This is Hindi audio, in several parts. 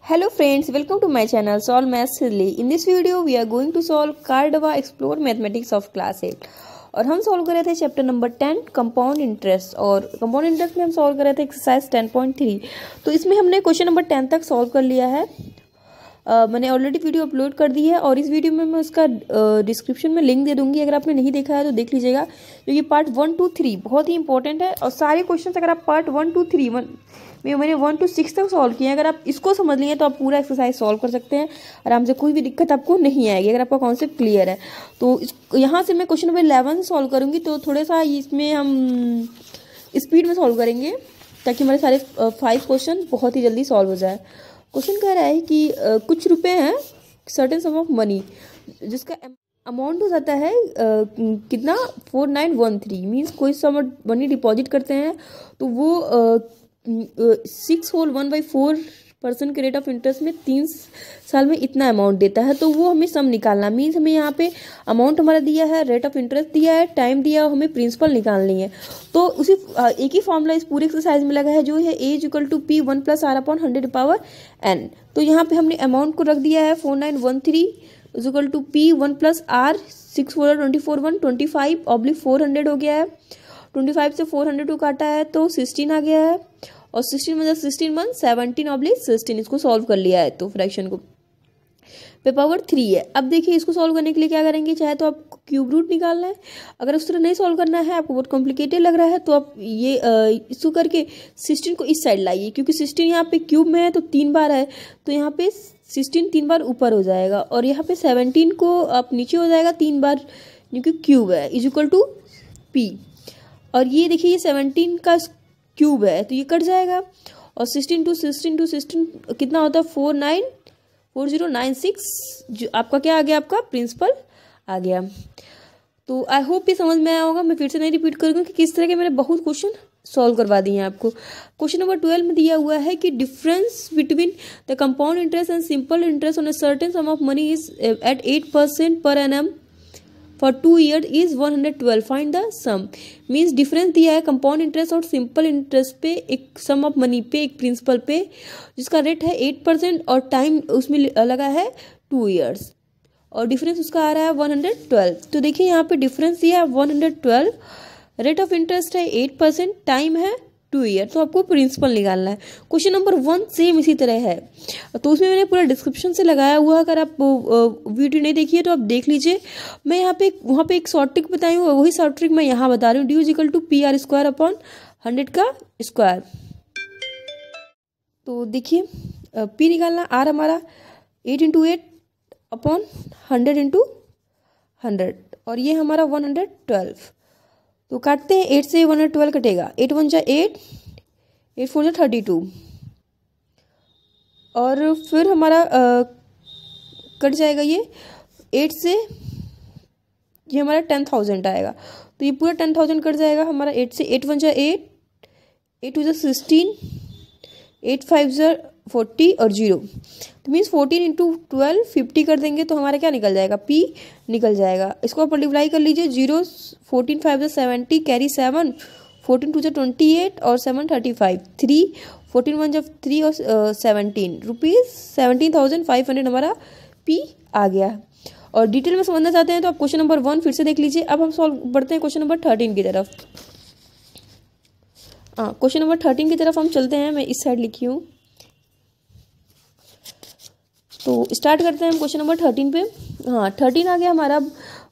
Hello friends, welcome to my channel Solve Maths Silly. In this video we are going to solve Cardava Explore Mathematics of Class 8 और हम सॉल्व कर रहे थे चैप्टर नंबर 10 कंपाउंड इंटरेस्ट। और कंपाउंड इंटरेस्ट में हम सॉल्व कर रहे थे एक्सरसाइज 10.3। तो इसमें हमने क्वेश्चन नंबर 10 तक सॉल्व कर लिया है। मैंने ऑलरेडी वीडियो अपलोड कर दी है और इस वीडियो में मैं उसका डिस्क्रिप्शन में लिंक दे दूंगी। अगर आपने नहीं देखा है तो देख लीजिएगा, क्योंकि पार्ट 1 to 3 बहुत ही इंपॉर्टेंट है। और सारे क्वेश्चन अगर आप पार्ट 1 to 3 मैंने 1 to 6 तक सॉल्व किए हैं, अगर आप इसको समझ लिए तो आप पूरा एक्सरसाइज सॉल्व कर सकते हैं आराम से, कोई भी दिक्कत आपको नहीं आएगी अगर आपका कॉन्सेप्ट क्लियर है। तो यहाँ से मैं क्वेश्चन नंबर 11 सॉल्व करूँगी, तो थोड़ा सा इसमें हम स्पीड में सॉल्व करेंगे ताकि हमारे सारे 5 क्वेश्चन बहुत ही जल्दी सॉल्व हो जाए। क्वेश्चन कह रहा है कि कुछ रुपए हैं, सर्टेन सम ऑफ मनी, जिसका अमाउंट हो जाता है कितना 4913। मीन्स कोई सम मनी डिपॉजिट करते हैं तो वो 6 होल 1/4% के रेट ऑफ इंटरेस्ट में 3 साल में इतना अमाउंट देता है। तो वो हमें सम निकालना, मीन्स हमें यहाँ पे अमाउंट हमारा दिया है, रेट ऑफ इंटरेस्ट दिया है, टाइम दिया है, हमें प्रिंसिपल निकालनी है। तो उसी एक ही फॉर्मूला इस पूरे एक्सरसाइज में लगा है, जो है A = P 1 + R/100⁴n। तो यहाँ पे हमने अमाउंट को रख दिया है 4913 = P 1 + R 6 4 24 1 25/400 हो गया है। 25 से 400 को काटा है तो 16 आ गया है, और 16 में 16 1 17/16 इसको सॉल्व कर लिया है। तो फ्रैक्शन को पे पावर 3 है। अब देखिए इसको सॉल्व करने के लिए क्या करेंगे, चाहे तो आप क्यूब रूट निकालना है, अगर उस तरह नहीं सॉल्व करना है, आपको बहुत कॉम्प्लिकेटेड लग रहा है, तो आप ये इसको करके 16 को इस साइड लाइए, क्योंकि 16 यहाँ पे क्यूब में है तो 3 बार है, तो यहाँ पे 16 3 बार ऊपर हो जाएगा, और यहाँ पे 17 को आप नीचे हो जाएगा 3 बार, क्योंकि क्यूब है = P। और ये देखिए ये 17 का क्यूब है तो ये कट जाएगा, और 16 to 16 कितना होता है 4096, जो आपका क्या आ गया, आपका प्रिंसिपल आ गया। तो आई होप ये समझ में आया होगा। मैं फिर से नहीं रिपीट करूँगी कि किस तरह के मैंने बहुत क्वेश्चन सॉल्व करवा दिए हैं आपको। क्वेश्चन नंबर 12 में दिया हुआ है कि difference between the compound interest and simple interest on a certain sum of money is at 8% per annum for 2 years is 112, find the sum. Means difference दिया है कंपाउंड इंटरेस्ट और सिंपल इंटरेस्ट पे, एक सम ऑफ मनी पे, एक प्रिंसिपल पे, जिसका रेट है 8% और टाइम उसमें लगा है 2 years, और डिफरेंस उसका आ रहा है 112। तो देखिए यहाँ पे डिफरेंस दिया है 112, रेट ऑफ इंटरेस्ट है 8%, टाइम है 2 year, तो आपको प्रिंसिपल निकालना है। क्वेश्चन नंबर 1 सेम इसी तरह है, तो उसमें मैंने पूरा डिस्क्रिप्शन से लगाया हुआ, अगर आप वीडियो नहीं देखिए तो आप देख लीजिए। मैं यहाँ पे वहाँ पे एक शॉर्ट ट्रिक बताई हूँ, वही शॉर्ट ट्रिक मैं यहाँ बता रही हूँ। D = PR² / 100 तो देखिए P निकालना, R हमारा 8 × 8/100 × 100, और ये हमारा 112। तो काटते हैं, 8 से 112 कटेगा, 8 1 जा 8, 8 4 जा 32, और फिर हमारा कट जाएगा ये 8 से, ये हमारा 10,000 आएगा, तो ये पूरा 10,000 कट जाएगा हमारा 8 से। 8 1 जा 8, 8 2 जा 16, 8 5 जा 40 और 0, तो मीन्स 14 × 12 50 कर देंगे तो हमारा क्या निकल जाएगा, P निकल जाएगा। इसको आप मल्टीप्लाई कर लीजिए, 0 14 5 जा 70, कैरी 7, 14 2 जा 28 और 7 35, 3 14 1 जा 3 और 17 रुपीज़ 17,500 हमारा P आ गया। और डिटेल में समझना चाहते हैं तो आप क्वेश्चन नंबर 1 फिर से देख लीजिए। अब हम सॉल्व बढ़ते हैं क्वेश्चन नंबर 13 की तरफ। क्वेश्चन नंबर 13 की तरफ हम चलते हैं, मैं इस साइड लिखी हूँ, तो स्टार्ट करते हैं हम क्वेश्चन नंबर 13 पे। 13 आ गया हमारा।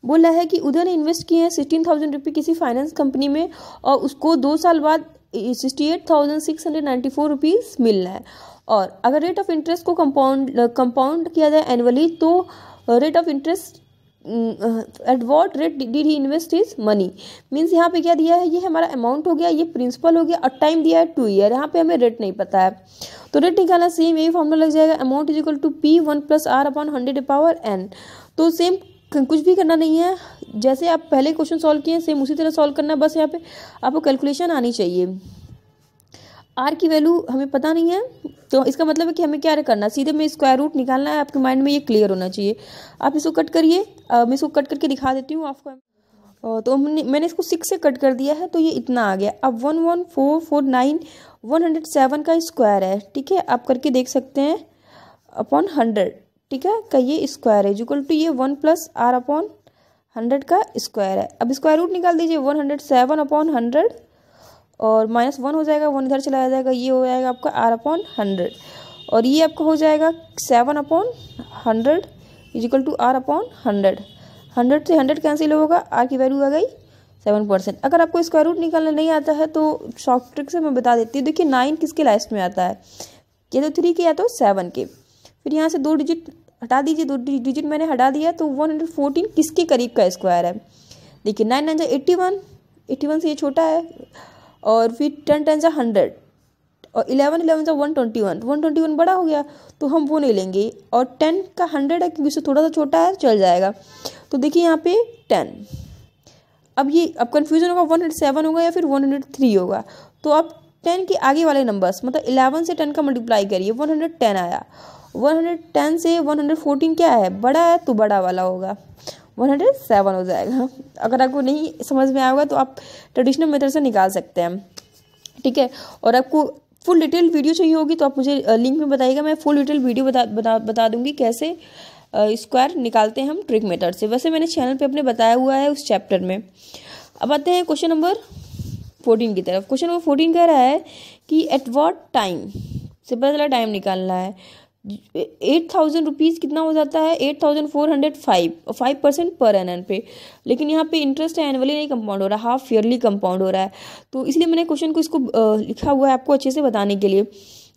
बोला है कि उदय ने इन्वेस्ट किए हैं 16,000 रुपये किसी फाइनेंस कंपनी में, और उसको 2 साल बाद 68,694 रुपीज़ मिलना है, और अगर रेट ऑफ इंटरेस्ट को कंपाउंड किया जाए एनुअली, तो rate of interest at what rate did he invest his money. Means यहाँ पे क्या दिया है, ये हमारा अमाउंट हो गया, ये प्रिंसिपल हो गया, और टाइम दिया है 2 year। यहाँ पे हमें रेट नहीं पता है, तो रेट निकालना सेम यही फॉर्मूला लग जाएगा, अमाउंट = P 1 + R/100⁴n। तो सेम कुछ भी करना नहीं है, जैसे आप पहले क्वेश्चन सॉल्व किए सेम उसी तरह सॉल्व करना है, बस यहाँ पे आपको कैलकुलेशन आनी चाहिए। R की वैल्यू हमें पता नहीं है, तो इसका मतलब है कि हमें क्या करना है, सीधे में स्क्वायर रूट निकालना है। आपके माइंड में ये क्लियर होना चाहिए। आप इसको कट करिए, मैं इसको कट करके दिखा देती हूँ आपको। तो मैंने इसको 6 से कट कर दिया है, तो ये इतना आ गया। अब 11449 107 का स्क्वायर है, ठीक है, आप करके देख सकते हैं। अपॉन 100, ठीक है, का ये स्क्वायर है इक्वल टू ये 1 प्लस आर अपॉन 100 का स्क्वायर है। अब स्क्वायर रूट निकाल दीजिए, 107 अपॉन 100 और -1 हो जाएगा, 1 इधर चला जाएगा, ये हो जाएगा आपका आर अपॉन 100 और ये आपका हो जाएगा 7 upon 100 equal to R upon 100। 100 से 100 कैंसिल होगा, आर की वैल्यू आ गई 7%। अगर आपको स्क्वायर रूट निकालना नहीं आता है तो शॉर्ट ट्रिक से मैं बता देती हूँ। देखिए 9 किसके लास्ट में आता है, या तो 3 के या तो 7 के। फिर यहाँ से 2 डिजिट हटा दीजिए, 2 डिजिट मैंने हटा दिया तो 114 किसके करीब का स्क्वायर है। देखिए 9 9 81, 81 से ये छोटा है, और फिर 10 10 100 और 11 11 121, 121 बड़ा हो गया तो हम वो नहीं लेंगे, और 10 का 100 है क्योंकि उससे थोड़ा सा छोटा है, चल जाएगा। तो देखिए यहाँ पे 10, अब ये अब कन्फ्यूजन होगा 107 होगा या फिर 103 होगा, तो आप 10 के आगे वाले नंबर्स मतलब 11 से 10 का मल्टीप्लाई करिए, 110 आया। 110 से 114 क्या है, बड़ा है तो बड़ा वाला होगा, 107 हो जाएगा। अगर आपको नहीं समझ में आएगा तो आप ट्रेडिशनल मेथड से निकाल सकते हैं, ठीक है। और आपको फुल डिटेल वीडियो चाहिए होगी तो आप मुझे लिंक में बताइएगा, मैं फुल डिटेल वीडियो बता दूंगी कैसे स्क्वायर निकालते हैं हम ट्रिक मेथड से। वैसे मैंने चैनल पे अपने बताया हुआ है उस चैप्टर में। अब आते हैं क्वेश्चन नंबर 14 की तरफ। क्वेश्चन नंबर 14 कह रहा है कि एट व्हाट टाइम, से पता चला टाइम निकालना है। 8,000 रुपीज़ कितना हो जाता है, 8,405 और 5% पर एनम पे, लेकिन यहाँ पे इंटरेस्ट एनुअली नहीं कंपाउंड हो रहा, हाफ ईयरली कंपाउंड हो रहा है। तो इसलिए मैंने क्वेश्चन को इसको लिखा हुआ है आपको अच्छे से बताने के लिए।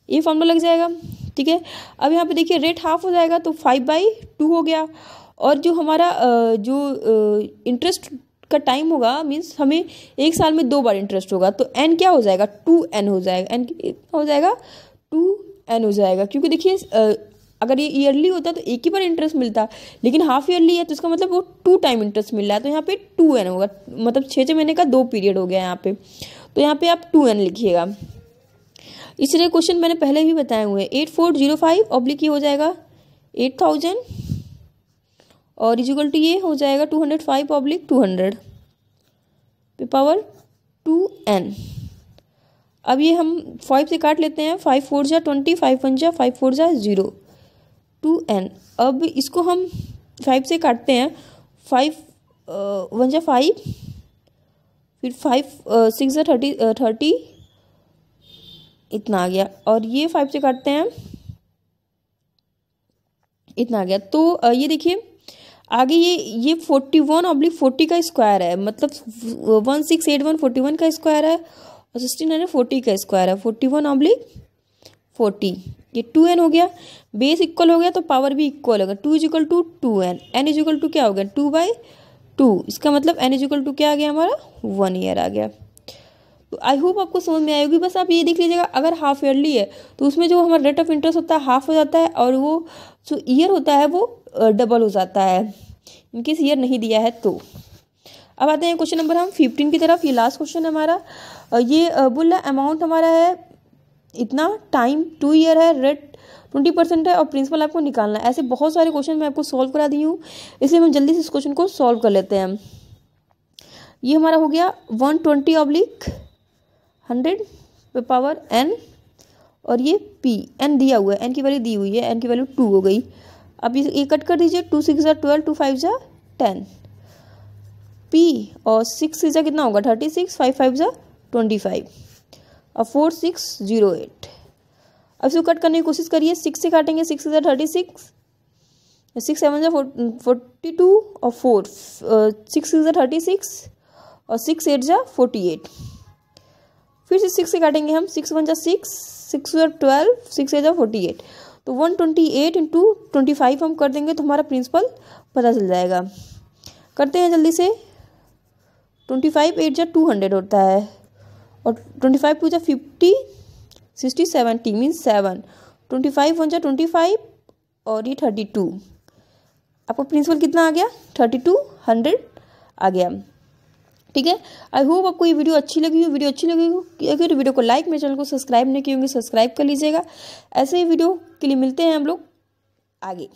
ये फॉर्मूला लग जाएगा, ठीक है। अब यहाँ पे देखिए रेट हाफ हो जाएगा तो 5/2 हो गया, और जो हमारा जो इंटरेस्ट का टाइम होगा, मीन्स हमें एक साल में 2 बार इंटरेस्ट होगा, तो एन क्या हो जाएगा, 2n हो जाएगा। एन हो जाएगा 2n हो जाएगा, क्योंकि देखिए अगर ये ईयरली होता तो एक ही बार इंटरेस्ट मिलता, लेकिन हाफ ईयरली है तो इसका मतलब वो 2 टाइम इंटरेस्ट मिल रहा है, तो यहाँ पे 2n होगा, मतलब 6 महीने का 2 पीरियड हो गया यहाँ पे। तो यहाँ पे आप 2n लिखिएगा। इस तरह क्वेश्चन मैंने पहले भी बताए हुए हैं। 8405 ऑब्लिक ये हो जाएगा 8000 और इक्वल टू ये हो जाएगा 205 ऑब्लिक 200 पे पावर 2n। अब ये हम 5 से काट लेते हैं, 5 4 जा 20, 5 1 जा 5 4 जा 0, 2n। अब इसको हम 5 से काटते हैं, 5 1 जा 5, फिर 5 6 जा 30 इतना आ गया, और ये 5 से काटते हैं इतना आ गया। तो ये देखिए आगे ये 41 ऑब्लिक 40 का स्क्वायर है, मतलब 1681 41 का स्क्वायर है और 1640 का स्क्वायर है, 41 ऑब्लिक 40। ये 2n हो गया, बेस इक्वल हो गया तो पावर भी इक्वल होगा, 2 equal to 2n, n equal to क्या हो गया 2/2। इसका मतलब n इक्वल टू क्या आ गया हमारा 1 ईयर आ गया। तो आई होप आपको समझ में आएगी। बस आप ये देख लीजिएगा, अगर हाफ ईयरली है तो उसमें जो हमारा रेट ऑफ इंटरेस्ट होता है हाफ हो जाता है, और वो जो ईयर होता है वो डबल हो जाता है, इनकेस ईयर नहीं दिया है तो। अब आते हैं क्वेश्चन नंबर हम 15 की तरफ। ये लास्ट क्वेश्चन है हमारा। ये बोल रहा अमाउंट हमारा है इतना, टाइम 2 ईयर है, रेट 20% है, और प्रिंसिपल आपको निकालना है। ऐसे बहुत सारे क्वेश्चन मैं आपको सॉल्व करा दी हूँ, इसलिए हम जल्दी से इस क्वेश्चन को सॉल्व कर लेते हैं। ये हमारा हो गया 120 ऑब्लिक 100 पे पावर n, और ये p n दिया हुआ है, n की वैल्यू दी हुई है, n की वैल्यू 2 हो गई। अब ये कट कर दीजिए, 2 6 जा 12, 2 5 जा 10, p और 6 6 जा कितना होगा 36, 5 5 जा 25 और 4 6 0 8। अब इसको कट करने की कोशिश करिए, 6 से काटेंगे, 6 जा 36, 6 7 जा 42 और 4 6 6 जा 36 और 6 8 जा 48। फिर से 6 से काटेंगे हम, 6 1 जा 6, 6 जा 12, 6 8 जा 48। तो 128 इंटू 25 हम कर देंगे तो हमारा प्रिंसिपल पता चल जाएगा। करते हैं जल्दी से। 25 8 जा 200 होता है, और 25 2 जा 50, 60 70 मीन्स 7, 25 1 जा 25 और ये 32। आपको प्रिंसिपल कितना आ गया 3200 आ गया, ठीक है। आई होप आपको ये वीडियो अच्छी लगी हो। वीडियो अच्छी लगी हो अगर वीडियो को लाइक, मेरे चैनल को सब्सक्राइब नहीं किए होंगे सब्सक्राइब कर लीजिएगा। ऐसे ही वीडियो के लिए मिलते हैं हम लोग आगे।